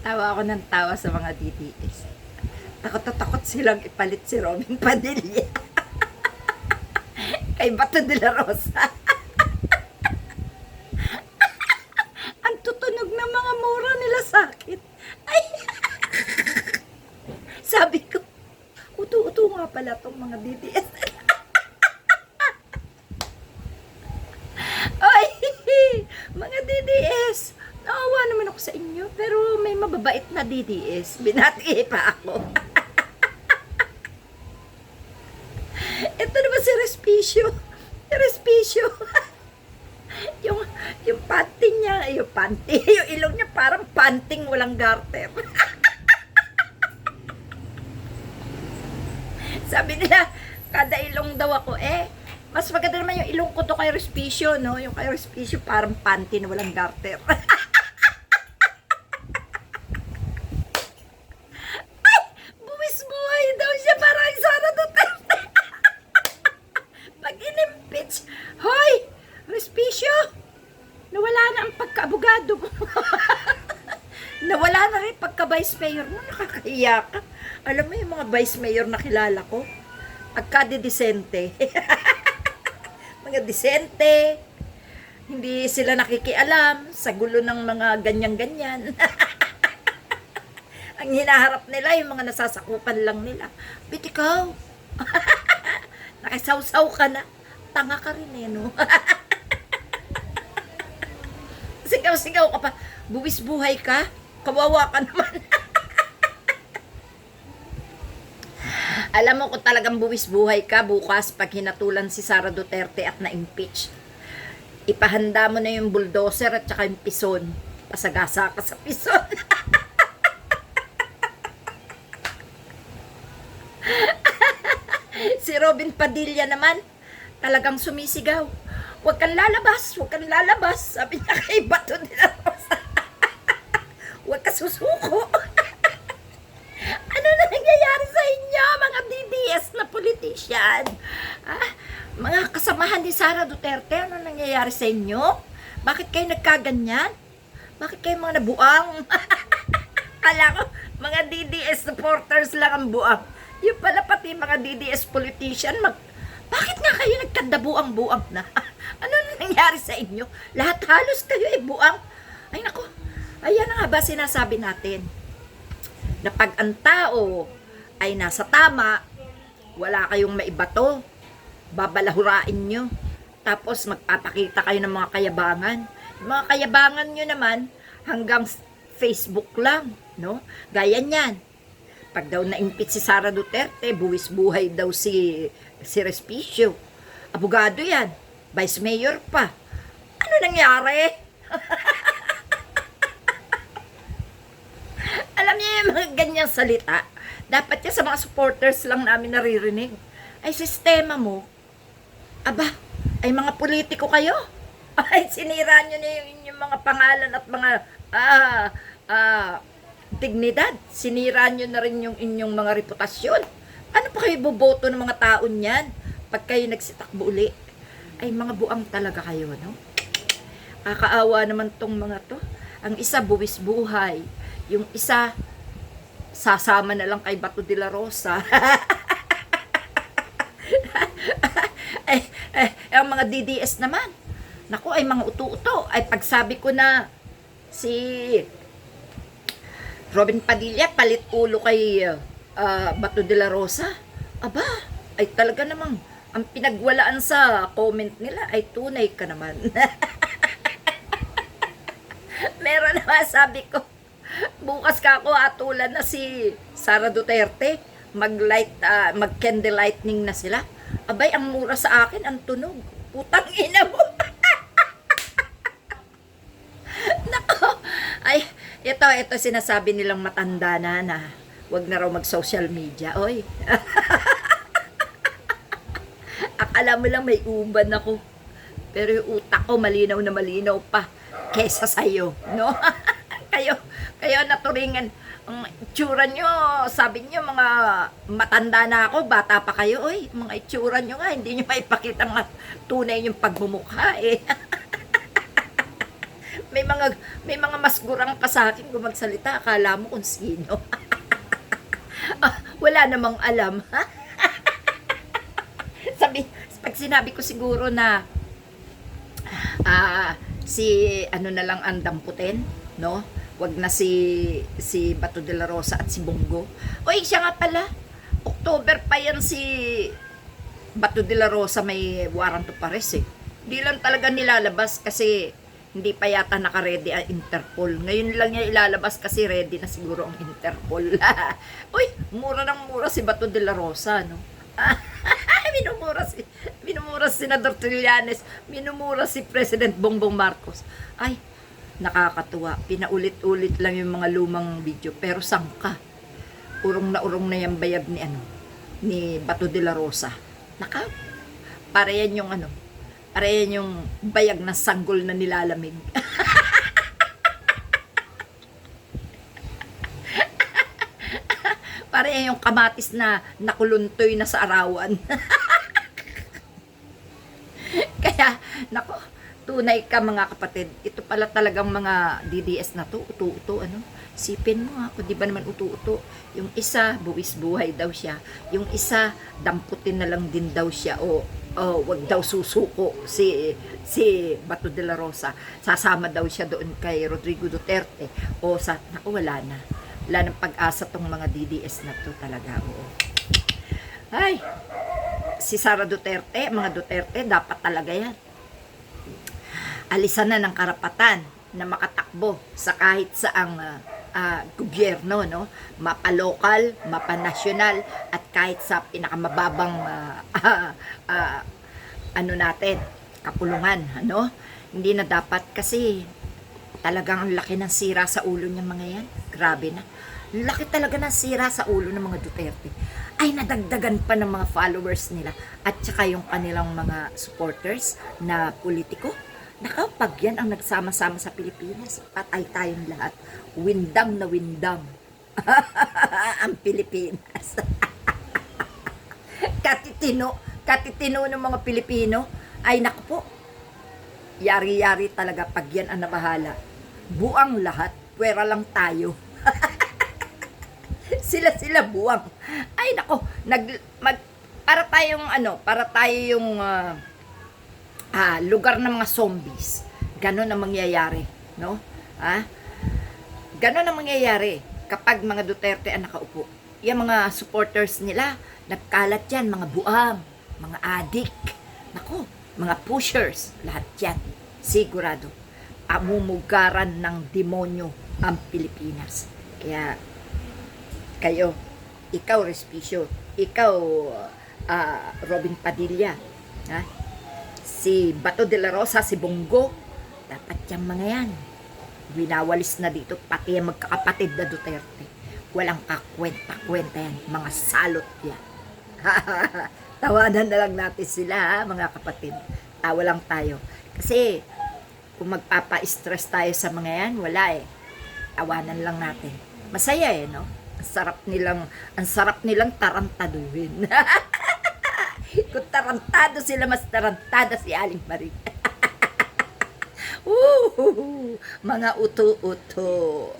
Tawa ako ng tawa sa mga DDS. Takot na takot silang ipalit si Robin Padilla kay Bato de la Rosa. Ang tutunog ng mga mura nila sa akin. Ay, sabi ko, uto-uto nga pala tong mga DDS. Ay, mga DDS, naawa naman ako sa inyo, pero may mababait na DDS. Binati pa ako. Ito naman si Respicio. Si Respicio. yung panty niya, yung panty, yung ilong niya parang panting walang garter. Sabi nila, kada ilong daw ako, mas maganda naman yung ilong ko to kay Respicio, no? Yung kay Respicio parang panty na walang garter. Ay, buwis buhay daw siya parang Sara Duterte. Pag inimpeach, hoy, Respicio, nawala na ang pagka-abogado mo. Nawala na rin pagka-vice mayor mo, nakakahiya ka. Alam mo yung mga vice mayor na kilala ko, pagka-dedesente. Mga desente, hindi sila nakikialam sa gulo ng mga ganyan-ganyan. Ang hinaharap nila, yung mga nasasakupan lang nila. But ikaw, nakisawsaw ka na, tanga ka rin no? Sigaw-sigaw ka pa, buwis buhay ka, kawawa ka naman. Alam mo kung talagang buwis buhay ka bukas pag hinatulan si Sara Duterte at na-impeach. Ipahanda mo na yung bulldozer at saka yung pison. Pasagasa ka sa pison. Si Robin Padilla naman, talagang sumisigaw. Huwag kang lalabas, huwag kang lalabas. Sabi niya kay Bato de la Rosa. Huwag ka susuko. Ano na nangyayari sa inyo, mga DDS na politician? Mga kasamahan ni Sara Duterte, ano nangyayari sa inyo? Bakit kayo nagkaganyan? Bakit kayo mga nabuang? Kala ko, mga DDS supporters lang ang buang. Yung pala pati mga DDS politician, bakit nga kayo nagkadabuang-buang na? Ano nangyayari sa inyo? Lahat halos kayo ay buang. Ay nako, ayan na nga ba sinasabi natin? Na pag ang tao ay nasa tama, wala kayong maibato, babalahurain nyo, tapos magpapakita kayo ng mga kayabangan. Yung mga kayabangan nyo naman, hanggang Facebook lang, no? Gaya niyan. Pag daw na-impeach si Sara Duterte, buwis buhay daw si Respicio. Abogado yan, vice mayor pa. Ano nangyari? Alam niyo yung mga ganyang salita, dapat yan sa mga supporters lang namin naririnig. Ay, sistema mo, aba, ay mga politiko kayo. Ay, sinira nyo na yung inyong mga pangalan at mga dignidad. Sinira nyo na rin yung inyong mga reputasyon. Ano pa kayo boboto ng mga taon yan pag kayo nagsitakbo uli? Ay, mga buang talaga kayo, no? Kakaawa naman tong mga to. Ang isa, buwis buhay. Yung isa, sasama na lang kay Bato de la Rosa. Ang mga DDS naman, naku, ay mga uto-uto. Ay pagsabi ko na si Robin Padilla palit ulo kay Bato de la Rosa, aba, ay talaga namang ang pinagwalaan sa comment nila ay tunay ka naman. Meron naman sabi ko, bukas ka ako atulan na si Sara Duterte, mag-candle lightning na sila. Abay, ang mura sa akin, ang tunog. Putang ina mo. Nako. Ay, ito sinasabi nilang matanda na wag na raw mag-social media. Oy. Akala mo lang may uban ako. Pero yung utak ko malinaw na malinaw pa kesa sa'yo, no? kayo naturingan. Ang itsura nyo, sabi nyo, mga matanda na ako, bata pa kayo, oy, mga itsura nyo nga, hindi nyo maipakita nga tunay yung pagmumukha, may mga mas gurang pa sa akin kung magsalita, akala mo kung sino. Wala namang alam. Pag sinabi ko siguro na si ano na lang ang damputin, no? Wag na si Bato de la Rosa at si Bongo. Oy, siya nga pala. October pa yan si Bato de la Rosa, may warrant of arrest eh. Hindi lang talaga nilalabas kasi hindi pa yata naka-ready ang Interpol. Ngayon lang niya ilalabas kasi ready na siguro ang Interpol. Uy, mura ng mura si Bato de la Rosa, no? minumura si Senador Trillanes, minumura si President Bongbong Marcos. Ay, nakakatuwa. Pinaulit-ulit lang yung mga lumang video, pero sangka. Urong na yung bayag ni Bato de la Rosa. Para yan yung bayag na sanggol na nilalamig. Para yan yung kamatis na nakuluntoy na sa arawan. Kaya, nako, tunay ka mga kapatid. Ito pala talagang mga DDS na to, utu-utu, Sipin mo ha, di ba naman utu-utu. Yung isa, buwis buhay daw siya. Yung isa, damputin na lang din daw siya. Wag daw susuko si Bato de la Rosa. Sasama daw siya doon kay Rodrigo Duterte. Naku, wala na. Wala ng pag-asa tong mga DDS na to talaga. Oo. Ay, si Sara Duterte, mga Duterte, dapat talaga yan. Alisan na ng karapatan na makatakbo sa kahit saang gobyerno, no? Mapa-local, mapa-nasyonal, at kahit sa pinakamababang kapulungan, Hindi na dapat kasi talagang ang laki ng sira sa ulo ng mga yan. Grabe na. Laki talaga ng sira sa ulo ng mga Duterte. Ay, nadagdagan pa ng mga followers nila at saka yung kanilang mga supporters na politiko. Nakapag yan ang nagsama-sama sa Pilipinas, patay tayong lahat. Windang na windang ang Pilipinas. Katitino ng mga Pilipino. Ay, naku po. Yari-yari talaga pag yan ang nabahala. Buang lahat, pwera lang tayo. Sila buang. Ay, nako, para tayo yung lugar ng mga zombies. Ganon ang mangyayari, no? Ganon ang mangyayari kapag mga Duterte ang nakaupo. Yung mga supporters nila, nagkalat yan, mga buang, mga adik, nako, mga pushers, lahat yan. Sigurado, amumugaran ng demonyo ang Pilipinas. Kaya, ikaw Respicio, ikaw Robin Padilla, si Bato de la Rosa, si Bongo, dapat yung mga yan winawalis na dito, pati yung magkakapatid na Duterte. Walang kakwenta-kwenta yan, mga salot yan. Tawanan na lang natin sila, mga kapatid. Tawa lang tayo. Kasi kung magpapa-stress tayo sa mga yan, wala eh. Tawanan lang natin. Masaya eh, no? Ang sarap nilang tarantaduhin. Kung tarantado sila, mas tarantada si Aling Marie. Mga uto-uto.